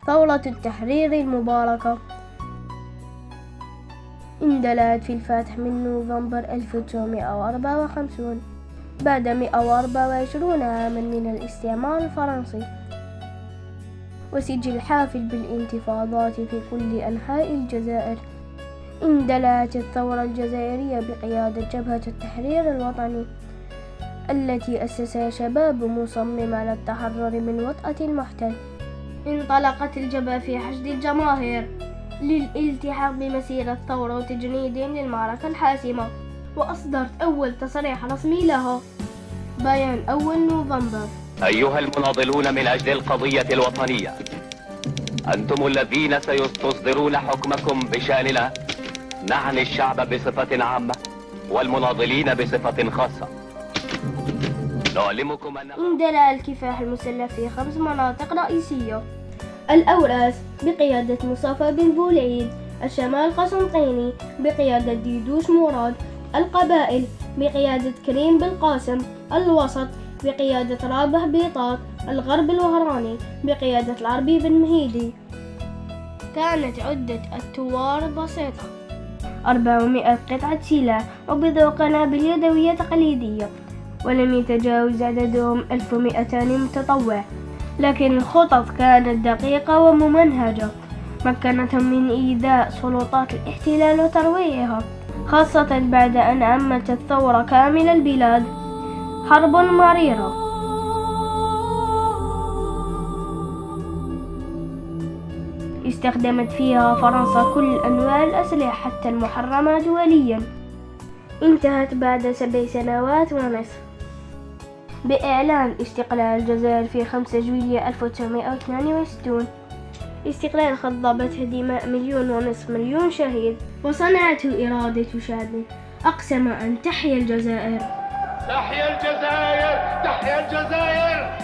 ثورة التحرير المباركة اندلعت في الفاتح من نوفمبر 1954 بعد 124 عاما من الاستعمار الفرنسي، وسجل حافل بالانتفاضات في كل أنحاء الجزائر. اندلعت الثورة الجزائرية بقيادة جبهة التحرير الوطني التي أسسها شباب مصمم على التحرر من وطأة المحتل. انطلقت الجبهة في حشد الجماهير للالتحاق بمسيرة الثورة وتجنيدهم للمعركة الحاسمة، وأصدرت أول تصريح رسمي لها بيان أول نوفمبر: أيها المناضلون من أجل القضية الوطنية، أنتم الذين سيستصدرون حكمكم بشأننا، نعني الشعب بصفة عامة والمناضلين بصفة خاصة. نعلمكم أن اندلع الكفاح المسلح في 5 مناطق رئيسية: الأوراس بقيادة مصطفى بن بولعيد، الشمال قسنطيني بقيادة ديدوش مراد، القبائل بقيادة كريم بالقاسم، الوسط بقيادة رابح بيطات، الغرب الوهراني بقيادة العربي بن مهيدي. كانت عدة الثوار بسيطة: 400 قطعة سلاح وبضع قنابل يدوية تقليدية، ولم يتجاوز عددهم 1200 متطوع، لكن الخطط كانت دقيقة وممنهجة مكنتهم من إيذاء سلطات الاحتلال وترويعها، خاصة بعد أن عمت الثورة كامل البلاد. حرب مريرة استخدمت فيها فرنسا كل أنواع الأسلحة حتى المحرمة دوليا. انتهت بعد 7 سنوات ونصف بإعلان استقلال الجزائر في 5 جويلية 1962. استقلال خضبته دماء 1.5 مليون شهيد، وصنعته إرادة شعب أقسم أن تحيا الجزائر. تحيا الجزائر، تحيا الجزائر.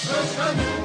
Let's go.